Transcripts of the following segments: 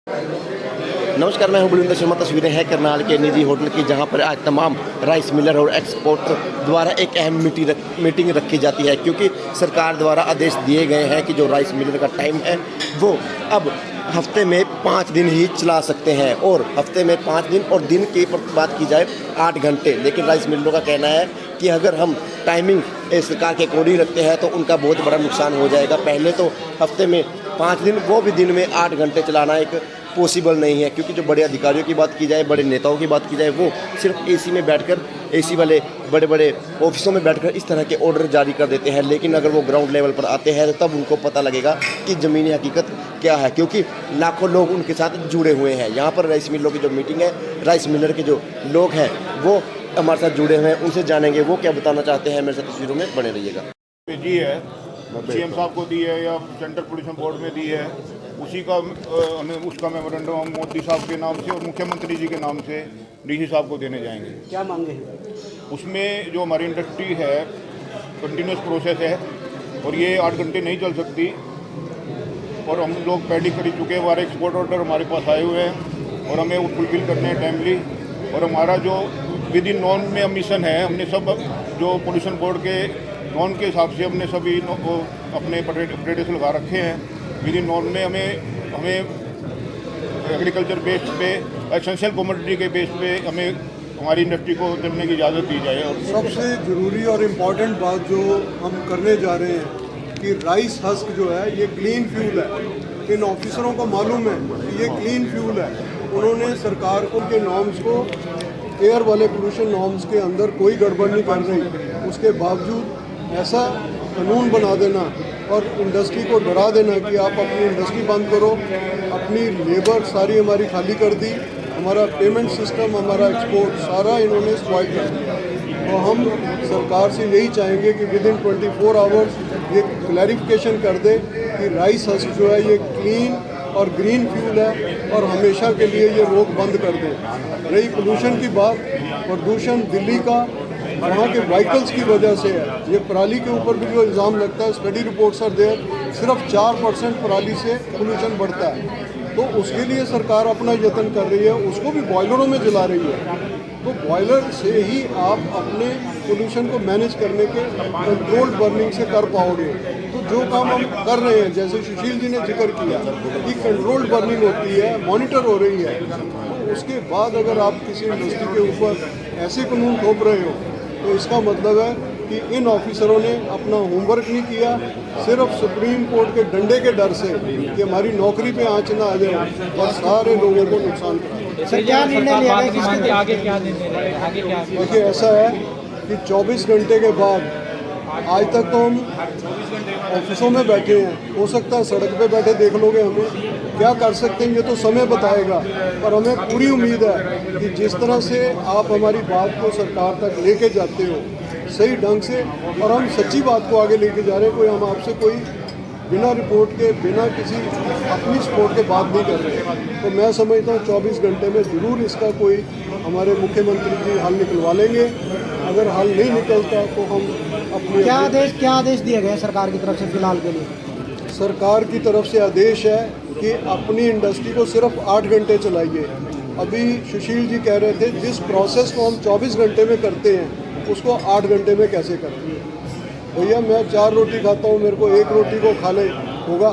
नमस्कार, मैं हूं बलविंदर शर्मा। तस्वीरें हैं करनाल के निजी होटल की, जहां पर आज तमाम राइस मिलर और एक्सपोर्टर द्वारा एक अहम मीटिंग रखी जाती है, क्योंकि सरकार द्वारा आदेश दिए गए हैं कि जो राइस मिलर का टाइम है वो अब हफ्ते में 5 दिन ही चला सकते हैं, और हफ्ते में 5 दिन और दिन की बात की जाए 8 घंटे। लेकिन राइस मिलरों का कहना है कि अगर हम टाइमिंग सरकार के अकॉर्डिंग रखते हैं तो उनका बहुत बड़ा नुकसान हो जाएगा। पहले तो हफ्ते में 5 दिन, वो भी दिन में 8 घंटे चलाना एक पॉसिबल नहीं है, क्योंकि जो बड़े अधिकारियों की बात की जाए, बड़े नेताओं की बात की जाए, वो सिर्फ एसी में बैठकर, एसी वाले बड़े बड़े ऑफिसों में बैठकर इस तरह के ऑर्डर जारी कर देते हैं। लेकिन अगर वो ग्राउंड लेवल पर आते हैं तो तब उनको पता लगेगा कि ज़मीनी हकीकत क्या है, क्योंकि लाखों लोग उनके साथ जुड़े हुए हैं। यहाँ पर राइस मिलरों की जो मीटिंग है, राइस मिलर के जो लोग हैं वो हमारे साथ जुड़े हुए हैं, उनसे जानेंगे वो क्या बताना चाहते हैं। मेरे साथ तस्वीरों में बने रहिएगा। जी है, सीएम साहब को दी है या सेंट्रल पोल्यूशन बोर्ड में दी है, उसी का उसका मेमोरेंडम हम मोदी साहब के नाम से और मुख्यमंत्री जी के नाम से डीसी साहब को देने जाएंगे। क्या मांगे? उसमें जो हमारी इंडस्ट्री है कंटिन्यूस प्रोसेस है और ये 8 घंटे नहीं चल सकती, और हम लोग पहले खरीद चुके हैं। हमारे एक्सपोर्ट ऑर्डर हमारे पास आए हुए हैं और हमें वो फुलफिल करने हैं टाइमली। और हमारा जो विद इन नॉन में मिशन है, हमने सब जो पोल्यूशन बोर्ड के नॉन के हिसाब से हमने सभी अपने प्रेडेशन लगा रखे हैं। विद इन नॉन में हमें एग्रीकल्चर बेस पे, एसेंशियल कमोडिटी के बेस पे हमें हमारी इंडस्ट्री को चलने की इजाज़त दी जाए। और सबसे ज़रूरी और इम्पॉर्टेंट बात जो हम करने जा रहे हैं कि राइस हस्क जो है ये क्लीन फ्यूल है। इन ऑफिसरों को मालूम है कि ये क्लीन फ्यूल है। उन्होंने सरकार को के नॉर्म्स को, एयर वाले पोल्यूशन नॉर्म्स के अंदर कोई गड़बड़ नहीं कर रही, उसके बावजूद ऐसा कानून बना देना और इंडस्ट्री को डरा देना कि आप अपनी इंडस्ट्री बंद करो। अपनी लेबर सारी हमारी खाली कर दी, हमारा पेमेंट सिस्टम, हमारा एक्सपोर्ट सारा इन्होंने स्पॉइल कर दिया। तो हम सरकार से यही चाहेंगे कि विद इन 24 आवर्स ये क्लैरिफिकेशन कर दे कि राइस हस्क जो है ये क्लीन और ग्रीन फ्यूल है और हमेशा के लिए ये रोक बंद कर दे। रही पोल्यूशन की बात, प्रदूषण दिल्ली का वहाँ के व्हीकल्स की वजह से है। ये पराली के ऊपर भी जो इल्ज़ाम लगता है, स्टडी रिपोर्ट्स आर देयर, सिर्फ 4% पराली से पोल्यूशन बढ़ता है। तो उसके लिए सरकार अपना यत्न कर रही है, उसको भी बॉयलरों में जला रही है। तो बॉयलर से ही आप अपने पोल्यूशन को मैनेज करने के कंट्रोल्ड बर्निंग से कर पाओगे। तो जो काम हम कर रहे हैं, जैसे सुशील जी ने जिक्र किया कि कंट्रोल्ड बर्निंग होती है, मॉनिटर हो रही है, तो उसके बाद अगर आप किसी इंडस्ट्री के ऊपर ऐसे कानून थोप रहे हो तो इसका मतलब है कि इन ऑफिसरों ने अपना होमवर्क नहीं किया। सिर्फ सुप्रीम कोर्ट के डंडे के डर से कि हमारी नौकरी पे आँच ना आ जाए और सारे लोगों को नुकसान करा। सर, क्या निर्णय लिया गया? आगे क्या देखिए, ऐसा है कि 24 घंटे के बाद, आज तक तो हम ऑफिसों में बैठे हैं, हो सकता है सड़क पे बैठे देख लोगे हमें। क्या कर सकते हैं ये तो समय बताएगा, पर हमें पूरी उम्मीद है कि जिस तरह से आप हमारी बात को सरकार तक लेके जाते हो सही ढंग से, और हम सच्ची बात को आगे लेके जा रहे हैं, कोई हम आपसे कोई बिना रिपोर्ट के, बिना किसी अपनी सपोर्ट के बात नहीं कर रहे। तो मैं समझता हूँ 24 घंटे में ज़रूर इसका कोई हमारे मुख्यमंत्री जी हल निकलवा लेंगे। अगर हल नहीं निकलता तो हम अपने क्या आदेश दिए गए सरकार की तरफ से फिलहाल के लिए? सरकार की तरफ से आदेश है कि अपनी इंडस्ट्री को सिर्फ 8 घंटे चलाइए। अभी सुशील जी कह रहे थे जिस प्रोसेस को हम 24 घंटे में करते हैं उसको 8 घंटे में कैसे करते हैं। भैया, मैं 4 रोटी खाता हूँ, मेरे को 1 रोटी को खा ले, होगा?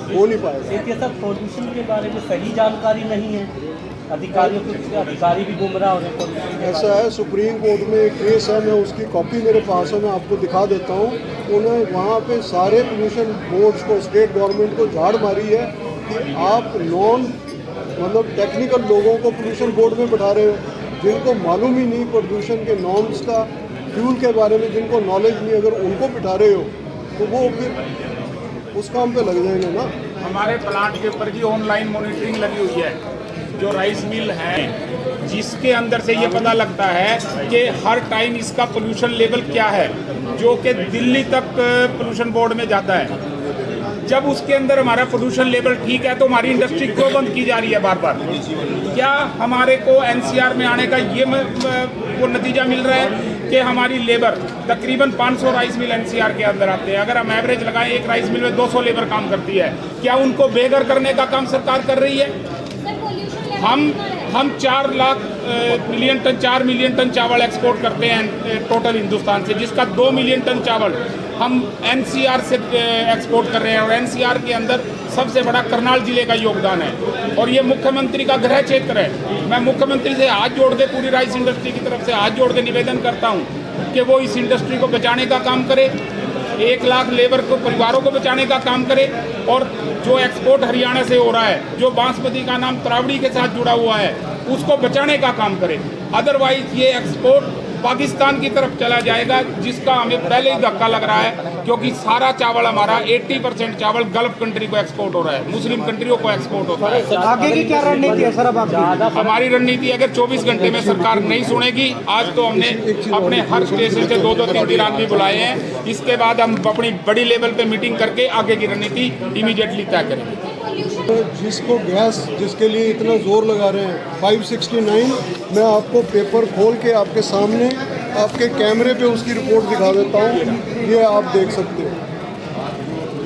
हो नहीं पाएगा। देखिए सर, पोल्यूशन के बारे में सही जानकारी नहीं है, अधिकारी भी गुमराह हो रहे हैं। ऐसा है, सुप्रीम कोर्ट में एक केस है, मैं उसकी कॉपी मेरे पास है, मैं आपको दिखा देता हूँ। उन्होंने वहाँ पे सारे पोल्यूशन बोर्ड्स को, स्टेट गवर्नमेंट को झाड़ मारी है कि आप नॉन मतलब टेक्निकल लोगों को पोल्यूशन बोर्ड में बैठा रहे हो, जिनको मालूम ही नहीं प्रदूषण के नॉर्म्स का, फ्यूल के बारे में जिनको नॉलेज नहीं, अगर उनको बिठा रहे हो तो वो फिर उस काम पे लग जाएंगे ना। हमारे प्लांट के ऊपर जी ऑनलाइन मॉनिटरिंग लगी हुई है, जो राइस मिल है, जिसके अंदर से ये पता लगता है कि हर टाइम इसका पोल्यूशन लेवल क्या है, जो कि दिल्ली तक पोल्यूशन बोर्ड में जाता है। जब उसके अंदर हमारा पोल्यूशन लेवल ठीक है तो हमारी इंडस्ट्री क्यों बंद की जा रही है बार बार? क्या हमारे को एनसीआर में आने का ये वो नतीजा मिल रहा है कि हमारी लेबर तकरीबन 500 राइस मिल एनसीआर के अंदर आते हैं। अगर हम एवरेज लगाएं, एक राइस मिल में 200 लेबर काम करती है। क्या उनको बेघर करने का काम सरकार कर रही है? हम 4 मिलियन टन चावल एक्सपोर्ट करते हैं टोटल हिंदुस्तान से, जिसका 2 मिलियन टन चावल हम एनसीआर से एक्सपोर्ट कर रहे हैं। और एनसीआर के अंदर सबसे बड़ा करनाल जिले का योगदान है और ये मुख्यमंत्री का गृह क्षेत्र है। मैं मुख्यमंत्री से हाथ जोड़ के पूरी राइस इंडस्ट्री की तरफ से हाथ जोड़ के निवेदन करता हूँ कि वो इस इंडस्ट्री को बचाने का काम करे, 1 लाख लेबर को, परिवारों को बचाने का काम करे। और जो एक्सपोर्ट हरियाणा से हो रहा है, जो बासमती का नाम तरावड़ी के साथ जुड़ा हुआ है, उसको बचाने का काम करे। अदरवाइज ये एक्सपोर्ट पाकिस्तान की तरफ चला जाएगा, जिसका हमें पहले ही धक्का लग रहा है, क्योंकि सारा चावल हमारा 80% चावल गल्फ कंट्री को एक्सपोर्ट हो रहा है, मुस्लिम कंट्रियों को एक्सपोर्ट होता है। आगे की क्या रणनीति है सर अब आपकी? हमारी रणनीति अगर 24 घंटे में सरकार नहीं सुनेगी, आज तो हमने अपने हर स्टेशन से 2-2, 3-3 आदमी बुलाए हैं। इसके बाद हम अपनी बड़ी लेवल पे मीटिंग करके आगे की रणनीति इमीडिएटली तय करेंगे। जिसको गैस, जिसके लिए इतना जोर लगा रहे हैं 569, मैं आपको पेपर खोल के आपके सामने आपके कैमरे पे उसकी रिपोर्ट दिखा देता हूँ, ये आप देख सकते हो।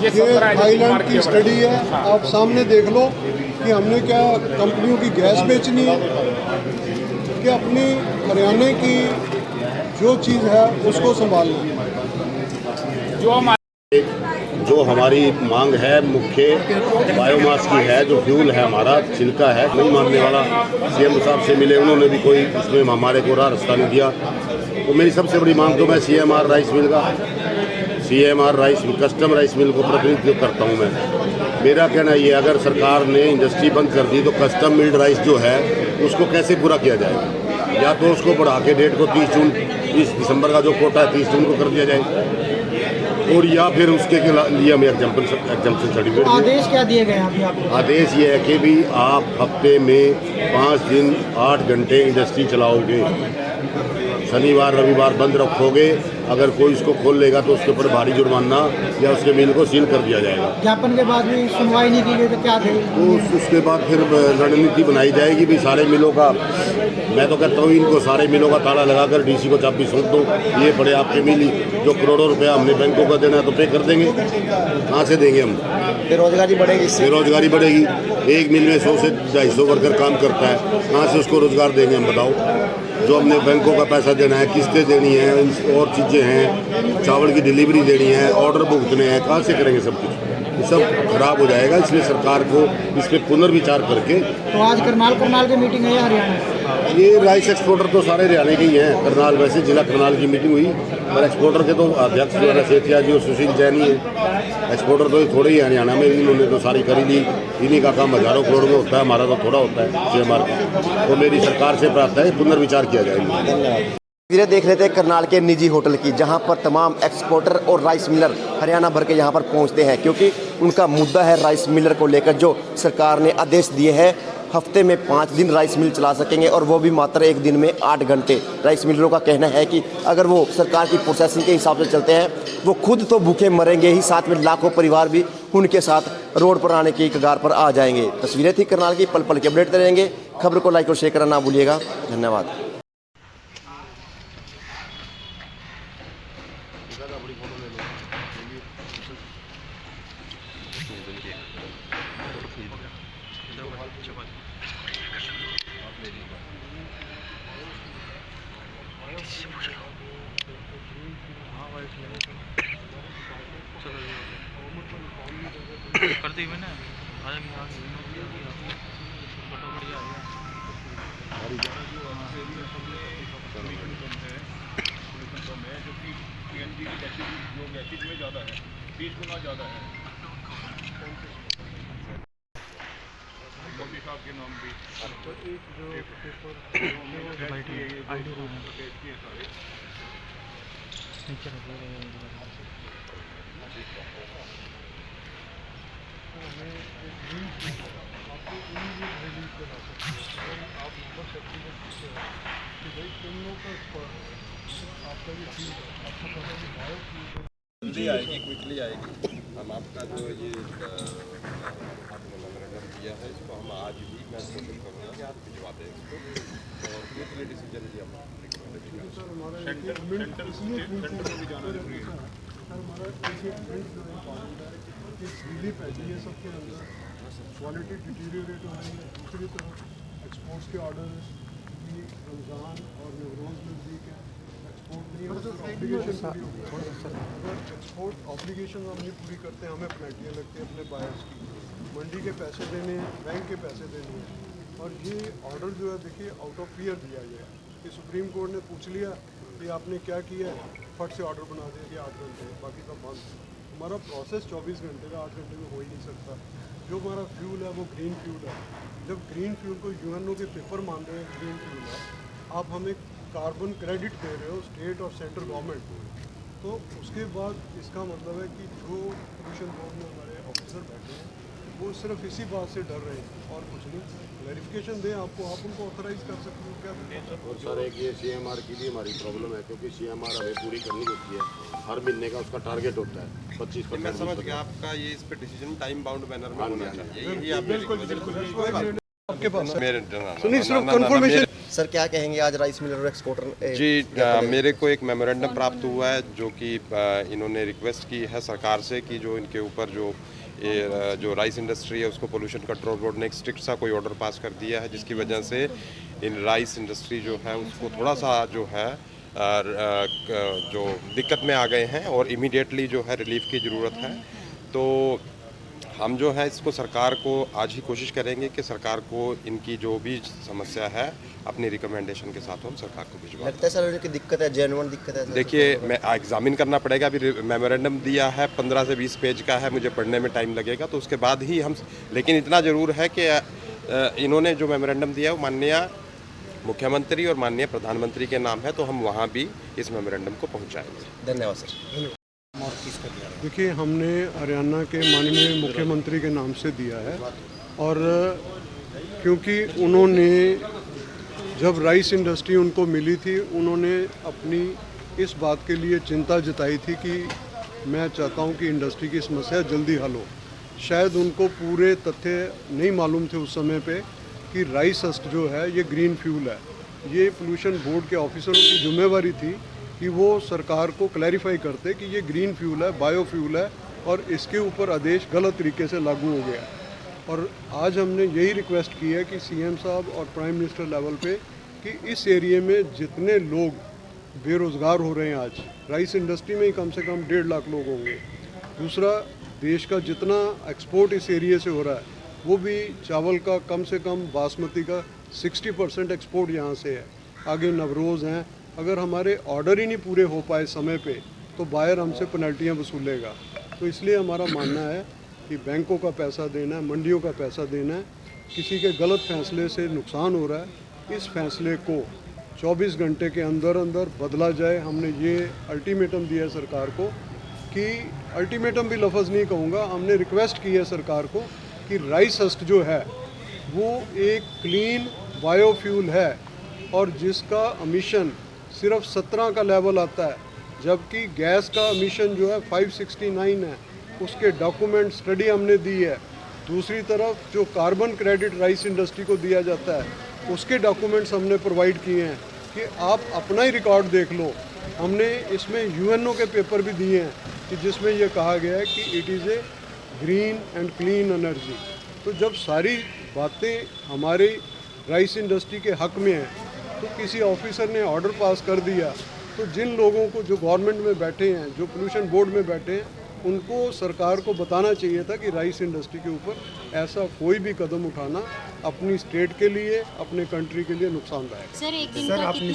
ये थाईलैंड की स्टडी है, आप सामने देख लो कि हमने क्या कंपनियों की गैस बेचनी है कि अपनी हरियाणा की जो चीज़ है उसको संभालना। जो हमारी मांग है मुख्य बायोमास की है, जो फ्यूल है हमारा छिलका है, नहीं मानने वाला। सीएम साहब से मिले, उन्होंने भी कोई इसमें हमारे को रास्ता नहीं दिया। तो मेरी सबसे बड़ी मांग तो मैं सीएमआर राइस मिल का, CMR rice custom rice mill को प्रतिनिधित्व करता हूँ मैं। मेरा कहना ये, अगर सरकार ने इंडस्ट्री बंद कर दी तो कस्टम मिल्ड राइस जो है उसको कैसे पूरा किया जाएगा? या तो उसको बढ़ा के डेट को 30 दिसंबर का जो कोटा है 30 जून को कर दिया जाए, और या फिर उसके लिए हमें एग्जाम्पशन सर्टिफिकेट। आदेश क्या दिए गए अभी आपको? आदेश ये है कि भी आप हफ्ते में 5 दिन 8 घंटे इंडस्ट्री चलाओगे, शनिवार रविवार बंद रखोगे। अगर कोई इसको खोल लेगा तो उसके ऊपर भारी जुर्माना या उसके मिल को सील कर दिया जाएगा। ज्ञापन के बाद भी सुनवाई नहीं की गई तो क्या थे? तो उसके बाद फिर रणनीति बनाई जाएगी भी सारे मिलों का। मैं तो कहता हूँ इनको सारे मिलों का ताला लगाकर डीसी को चाबी सौंप दो। ये बड़े आपके मिल जो करोड़ों रुपया हमने बैंकों का देना है तो पे कर देंगे, कहाँ से देंगे हम? बेरोजगारी बढ़ेगी, बेरोजगारी बढ़ेगी। एक मिल में 100 से 250 वर्कर काम करता है, कहाँ से उसको रोजगार देंगे हम बताओ? जो हमने बैंकों का पैसा देना है, किस्तें देनी है, और चीज़ें हैं, चावल की डिलीवरी देनी है, ऑर्डर भुगतने हैं, कहाँ से करेंगे सब कुछ? ये सब खराब हो जाएगा। इसलिए सरकार को इस पर पुनर्विचार करके। तो आज करनाल की मीटिंग है हरियाणा? ये राइस एक्सपोर्टर तो सारे हरियाणा के ही हैं। करनाल, वैसे जिला करनाल की मीटिंग हुई, पर एक्सपोर्टर के तो अध्यक्ष जो है सेठिया जी और सुशील जैन ही है। एक्सपोर्टर तो थोड़े ही हरियाणा में, इन्होंने तो सारी खरीद ली। इन्हीं का काम हज़ारों करोड़ में होता है, हमारा तो थोड़ा होता है सीएमआर का। तो मेरी सरकार से प्रार्थना है पुनर्विचार किया जाएगा। तस्वीरें देख रहे थे करनाल के निजी होटल की, जहां पर तमाम एक्सपोर्टर और राइस मिलर हरियाणा भर के यहां पर पहुंचते हैं, क्योंकि उनका मुद्दा है राइस मिलर को लेकर। जो सरकार ने आदेश दिए हैं, हफ्ते में 5 दिन राइस मिल चला सकेंगे, और वो भी मात्र एक दिन में 8 घंटे। राइस मिलरों का कहना है कि अगर वो सरकार की प्रोसेसिंग के हिसाब से चलते हैं, वो खुद तो भूखे मरेंगे ही, साथ में लाखों परिवार भी उनके साथ रोड पर आने की कगार पर आ जाएंगे। तस्वीरें थी करनाल की, पल पल के अपडेट रहेंगे। खबर को लाइक और शेयर करना ना भूलिएगा। धन्यवाद। करते हुए ना में ज़्यादा है, 20 गुना ज़्यादा है। मोदी साहब के नाम भी जल्दी आएगी, क्विकली आएगी। हम आपका जो ये आपको मेमोरेंडम दिया है, इसको हम आज ही मैं कोशिश करूँगा कि आप भिजवा दें इसको, और क्विकली डिसीजन भी हम रिकमेंड करेंगे। सेंटर को भी जाना जरूरी है। हमारा रिलीफ है ये सबके अंदर क्वालिटी डिटीरियरेट हो रही है। दूसरी तरफ एक्सपोर्ट्स के ऑर्डर भी रमज़ान और नवरोज़ नज़दीक है, एक्सपोर्ट नहीं ऑब्लिगेशन पूरी होगी। अगर एक्सपोर्ट ऑब्लिगेशन हम नहीं पूरी करते हमें पेनल्टियाँ लगती हैं अपने बायर्स की, मंडी के पैसे देने हैं, बैंक के पैसे देने हैं। और ये ऑर्डर जो है देखिए आउट ऑफ फियर दिया गया है कि सुप्रीम कोर्ट ने पूछ लिया कि आपने क्या किया है, फट से ऑर्डर बना दिया कि 8 घंटे, बाकी सब बंद। हमारा प्रोसेस 24 घंटे का 8 घंटे में हो ही नहीं सकता। जो हमारा फ्यूल है वो ग्रीन फ्यूल है। जब ग्रीन फ्यूल को यूएनओ के पेपर मान रहे हैं ग्रीन फ्यूल है, आप हमें कार्बन क्रेडिट दे रहे हो स्टेट और सेंट्रल गवर्नमेंट, तो उसके बाद इसका मतलब है कि जो पोल्यूशन बोर्ड में हमारे ऑफिसर बैठे हैं वो सिर्फ इसी बात से डर रहे हैं और कुछ नहीं। क्लैरिफिकेशन दें आपको, आप उनको ऑथराइज कर सकते हो क्या? और सर एक ये CMR की भी हमारी प्रॉब्लम है, क्योंकि CMR हमें पूरी करनी होती है, हर महीने का उसका टारगेट होता है 25%। मैं समझ गया आपका ये इस पे डिसीजन टाइम बाउंड मैनर में होना चाहिए, यही आपने बिल्कुल आपके पास मेरे सुनिए सिर्फ कंफर्मेशन। सर क्या कहेंगे आज राइस मिलर और एक्सपोर्टर जी मेरे को एक मेमोरेंडम प्राप्त हुआ है जो कि इन्होंने रिक्वेस्ट की है सरकार से कि जो इनके ऊपर जो राइस इंडस्ट्री है उसको पोल्यूशन कंट्रोल बोर्ड ने एक स्ट्रिक्ट सा कोई ऑर्डर पास कर दिया है, जिसकी वजह से इन राइस इंडस्ट्री जो है उसको थोड़ा सा जो है जो दिक्कत में आ गए हैं और इमीडिएटली जो है रिलीफ की ज़रूरत है। तो हम जो है इसको सरकार को आज ही कोशिश करेंगे कि सरकार को इनकी जो भी समस्या है अपनी रिकमेंडेशन के साथ हम सरकार को भिजवा। लगता है सर कि दिक्कत है, जेन्युइन दिक्कत है? देखिए मैं एग्जामिन करना पड़ेगा, अभी मेमोरेंडम दिया है 15 से 20 पेज का है, मुझे पढ़ने में टाइम लगेगा, तो उसके बाद ही हम, लेकिन इतना ज़रूर है कि इन्होंने जो मेमोरेंडम दिया है वो माननीय मुख्यमंत्री और माननीय प्रधानमंत्री के नाम है, तो हम वहाँ भी इस मेमोरेंडम को पहुँचाएंगे। धन्यवाद सर। देखिए हमने हरियाणा के माननीय मुख्यमंत्री के नाम से दिया है, और क्योंकि उन्होंने जब राइस इंडस्ट्री उनको मिली थी उन्होंने अपनी इस बात के लिए चिंता जताई थी कि मैं चाहता हूं कि इंडस्ट्री की समस्या जल्दी हल हो। शायद उनको पूरे तथ्य नहीं मालूम थे उस समय पे कि राइस हस्क जो है ये ग्रीन फ्यूल है। ये पोल्यूशन बोर्ड के ऑफिसरों की जिम्मेवारी थी कि वो सरकार को क्लैरिफाई करते कि ये ग्रीन फ्यूल है, बायोफ्यूल है, और इसके ऊपर आदेश गलत तरीके से लागू हो गया। और आज हमने यही रिक्वेस्ट की है कि CM साहब और प्राइम मिनिस्टर लेवल पे कि इस एरिए में जितने लोग बेरोज़गार हो रहे हैं आज राइस इंडस्ट्री में ही कम से कम 1.5 लाख लोग होंगे। दूसरा, देश का जितना एक्सपोर्ट इस एरिए से हो रहा है वो भी चावल का कम से कम बासमती का 60% एक्सपोर्ट यहाँ से है। आगे नवरोज़ हैं, अगर हमारे ऑर्डर ही नहीं पूरे हो पाए समय पे तो बायर हमसे पेनल्टियाँ वसूलेगा। तो इसलिए हमारा मानना है कि बैंकों का पैसा देना है, मंडियों का पैसा देना है, किसी के गलत फैसले से नुकसान हो रहा है, इस फैसले को 24 घंटे के अंदर अंदर बदला जाए। हमने ये अल्टीमेटम दिया है सरकार को, कि अल्टीमेटम भी लफ्ज़ नहीं कहूँगा, हमने रिक्वेस्ट की है सरकार को कि राइस हस्क जो है वो एक क्लीन बायोफ्यूल है और जिसका एमिशन सिर्फ 17 का लेवल आता है, जबकि गैस का एमिशन जो है 569 है। उसके डॉक्यूमेंट स्टडी हमने दी है। दूसरी तरफ जो कार्बन क्रेडिट राइस इंडस्ट्री को दिया जाता है उसके डॉक्यूमेंट्स हमने प्रोवाइड किए हैं कि आप अपना ही रिकॉर्ड देख लो। हमने इसमें UNO के पेपर भी दिए हैं कि जिसमें यह कहा गया है कि it is a green and clean energy. तो जब सारी बातें हमारी राइस इंडस्ट्री के हक में हैं तो किसी ऑफिसर ने ऑर्डर पास कर दिया, तो जिन लोगों को जो गवर्नमेंट में बैठे हैं, जो पोल्यूशन बोर्ड में बैठे हैं, उनको सरकार को बताना चाहिए था कि राइस इंडस्ट्री के ऊपर ऐसा कोई भी कदम उठाना अपनी स्टेट के लिए, अपने कंट्री के लिए नुकसानदायक है। सर एक दिन का